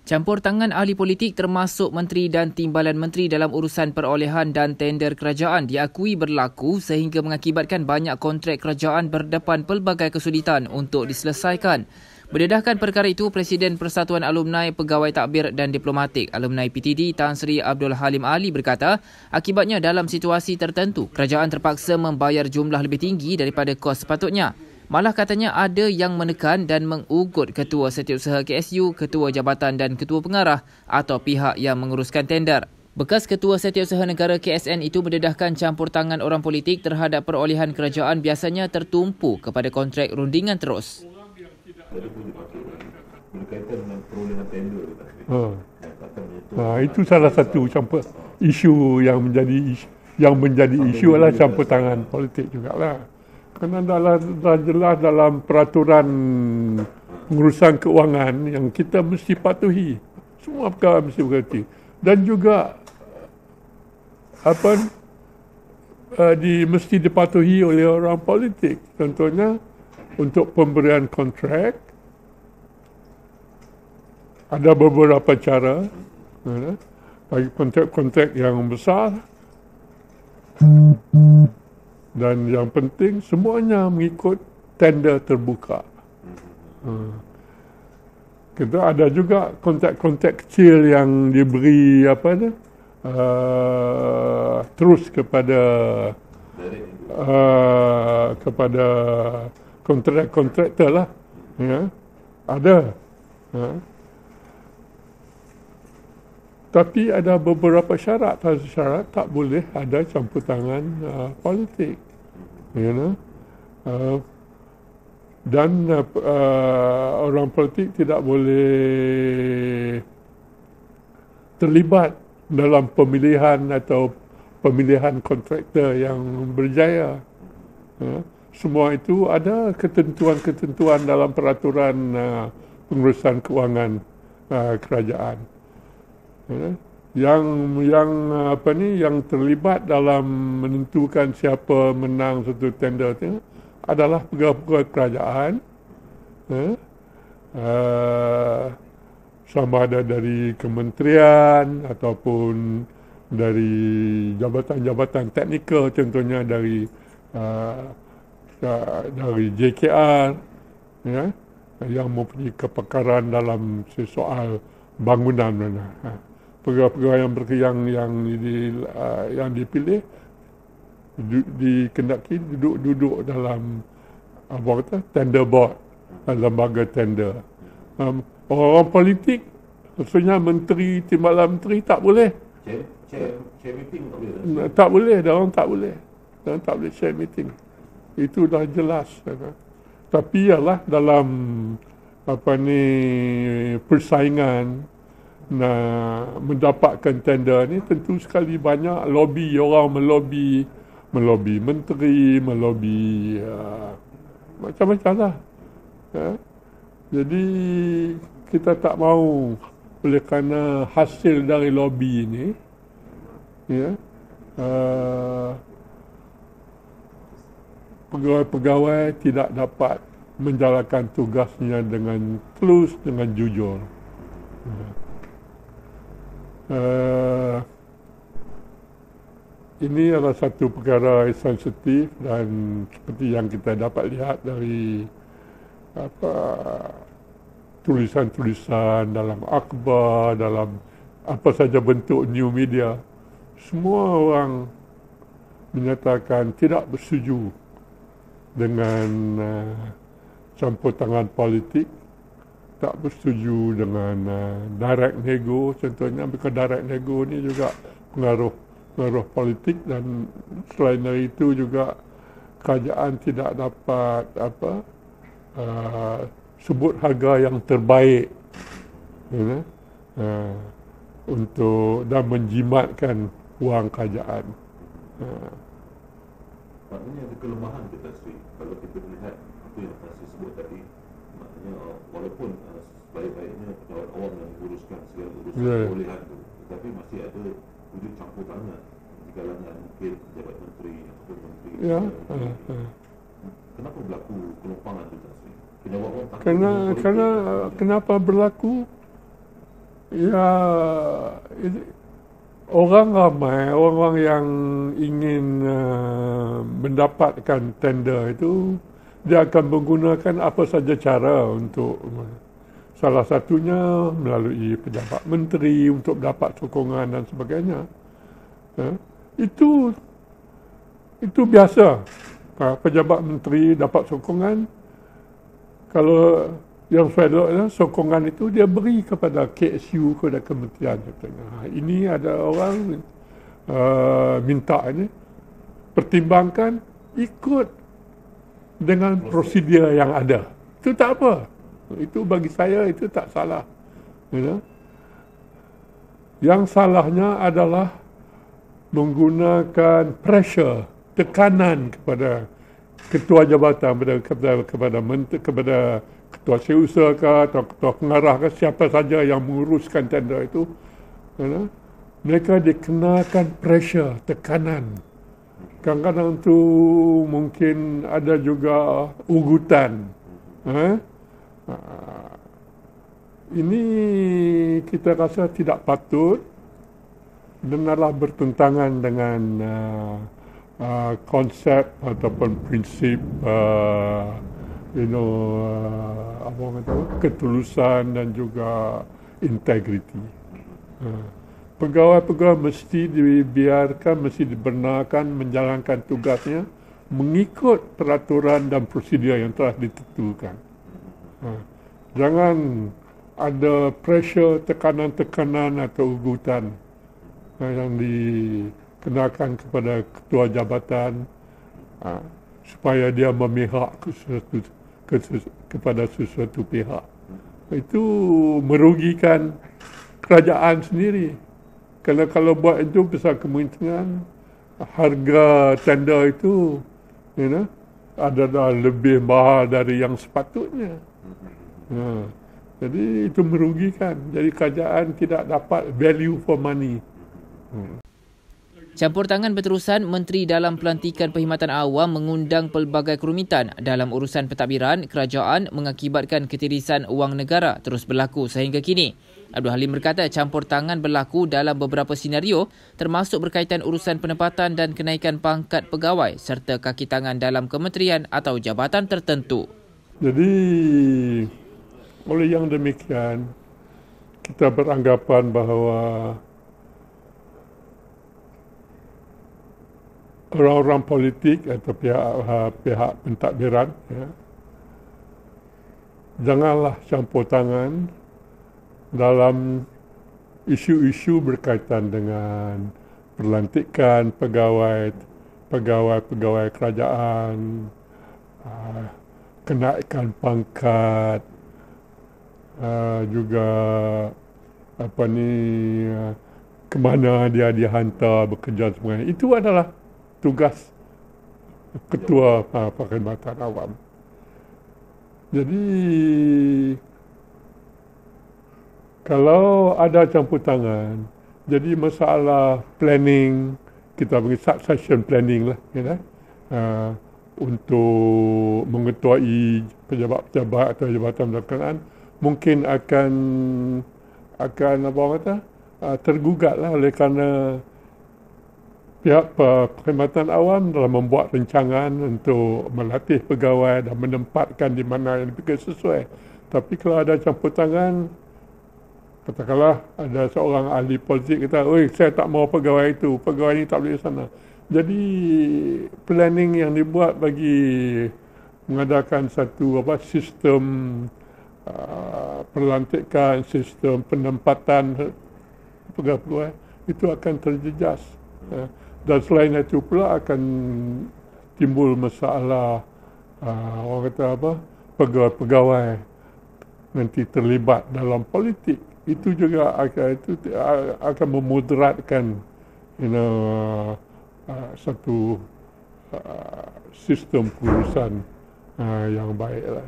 Campur tangan ahli politik termasuk menteri dan timbalan menteri dalam urusan perolehan dan tender kerajaan diakui berlaku sehingga mengakibatkan banyak kontrak kerajaan berdepan pelbagai kesulitan untuk diselesaikan. Berdedahkan perkara itu, Presiden Persatuan Alumni Pegawai Takbir dan Diplomatik Alumni PTD Tan Sri Abdul Halim Ali berkata, akibatnya dalam situasi tertentu, kerajaan terpaksa membayar jumlah lebih tinggi daripada kos sepatutnya. Malah katanya ada yang menekan dan mengugut Ketua Setiausaha KSU, Ketua Jabatan dan Ketua Pengarah atau pihak yang menguruskan tender. Bekas Ketua Setiausaha Negara KSN itu berdedahkan campur tangan orang politik terhadap perolehan kerajaan biasanya tertumpu kepada kontrak rundingan terus. Berkaitan dengan perolehan tender. Itu salah satu campur isu yang menjadi isu adalah campur tangan politik jugalah. Kerana dah jelas dalam peraturan pengurusan keuangan yang kita mesti patuhi. Semua perkara mesti berhati. Dan juga mesti dipatuhi oleh orang politik. Contohnya untuk pemberian kontrak ada beberapa cara. Bagi kontrak-kontrak yang besar. Dan yang penting semuanya mengikut tender terbuka. Kita ada juga kontrak-kontrak kecil yang diberi terus kepada kontraktor lah. Ya. Ada. Tapi ada beberapa syarat. Syarat tak boleh ada campur tangan politik. Dan orang politik tidak boleh terlibat dalam pemilihan atau pemilihan kontraktor yang berjaya. Semua itu ada ketentuan-ketentuan dalam peraturan pengurusan keuangan kerajaan. Yang terlibat dalam menentukan siapa menang satu tender itu adalah pegawai-pegawai kerajaan, sama ada dari kementerian ataupun dari jabatan-jabatan teknikal, contohnya dari JKR, yang mempunyai kepakaran dalam soal bangunan. Pegawai-pegawai yang dipilih dikendaki duduk dalam tender board, lembaga tender. Orang politik, maksudnya menteri, timbalan menteri tak boleh. Chair meeting tak boleh. Tak boleh, orang tak boleh. Orang tak boleh share meeting. Itu dah jelas. Tapi ialah dalam persaingan mendapatkan tender ni tentu sekali banyak lobby, orang melobi menteri, melobi macam-macam lah. Jadi kita tak mahu oleh kerana hasil dari lobby ini pegawai-pegawai tidak dapat menjalankan tugasnya dengan tulus, dengan jujur. Ini adalah satu perkara sensitif dan seperti yang kita dapat lihat dari tulisan-tulisan dalam akhbar, dalam apa saja bentuk new media, semua orang menyatakan tidak bersetuju dengan campur tangan politik, tak bersetuju dengan direct nego. Contohnya because direct nego ni juga pengaruh politik, dan selain dari itu juga kerajaan tidak dapat sebut harga yang terbaik untuk dan menjimatkan wang kerajaan. Maknanya ada kelemahan kita Sri, kalau kita lihat apa yang Tasri sebut tadi. Maknanya walaupun sebaik-baiknya pegawai awam yang menguruskan segala urusan perolehan itu, tetapi masih ada wujud campur tangan di kalangan mungkin pejabat menteri ataupun menteri. Kenapa berlaku kelompangan itu Tasri? Kenapa berlaku? Ya, orang ramai, orang yang ingin mendapatkan tender itu, dia akan menggunakan apa saja cara untuk, salah satunya melalui pejabat menteri untuk dapat sokongan dan sebagainya. Itu biasa. Pejabat menteri dapat sokongan. Kalau yang federal, sokongan itu dia beri kepada KSU, kepada kementerian. Ini ada orang minta ini, pertimbangkan, ikut dengan prosedur yang ada. Itu tak apa. Itu bagi saya itu tak salah. Yang salahnya adalah menggunakan pressure, tekanan kepada ketua jabatan, kepada ketua setiausaha ke, atau ketua pengarah ke, siapa saja yang menguruskan tender itu, mereka dikenakan pressure, tekanan. Kadang-kadang tu mungkin ada juga ugutan. Ini kita rasa tidak patut dan adalah bertentangan dengan konsep ataupun prinsip ketulusan dan juga integriti. Pegawai-pegawai mesti dibiarkan, mesti dibenarkan menjalankan tugasnya mengikut peraturan dan prosedur yang telah ditentukan. Jangan ada pressure, tekanan-tekanan atau ugutan yang dikenakan kepada ketua jabatan supaya dia memihak kepada sesuatu pihak. Itu merugikan kerajaan sendiri. Kerana kalau buat itu besar kemungkinan harga tender itu adalah lebih mahal dari yang sepatutnya. Jadi itu merugikan. Jadi kerajaan tidak dapat value for money. Campur tangan berterusan Menteri dalam pelantikan perkhidmatan awam mengundang pelbagai kerumitan dalam urusan pentadbiran kerajaan mengakibatkan ketirisan wang negara terus berlaku sehingga kini. Abdul Halim berkata campur tangan berlaku dalam beberapa senario termasuk berkaitan urusan penempatan dan kenaikan pangkat pegawai serta kaki tangan dalam kementerian atau jabatan tertentu. Jadi oleh yang demikian kita beranggapan bahawa orang-orang politik atau pihak pentadbiran janganlah campur tangan dalam isu-isu berkaitan dengan pelantikan pegawai kerajaan, kenaikan pangkat, juga ke mana dia dihantar bekerja semuanya. Itu adalah tugas ketua perkhidmatan awam. Jadi kalau ada campur tangan, jadi masalah planning, kita bagi succession planning lah, untuk mengetuai pejabat-pejabat atau jabatan berkenaan, mungkin akan tergugatlah oleh kerana pihak perkhidmatan awam dalam membuat rancangan untuk melatih pegawai dan menempatkan di mana yang lebih sesuai. Tapi kalau ada campur tangan, katakanlah ada seorang ahli politik kata, "Oi, saya tak mahu pegawai itu, pegawai ini tak boleh di sana." Jadi planning yang dibuat bagi mengadakan satu sistem pelantikan, sistem penempatan pegawai itu akan terjejas. Dan selain itu pula akan timbul masalah pegawai-pegawai nanti terlibat dalam politik. Itu juga akan memudaratkan satu sistem pengurusan yang baiklah.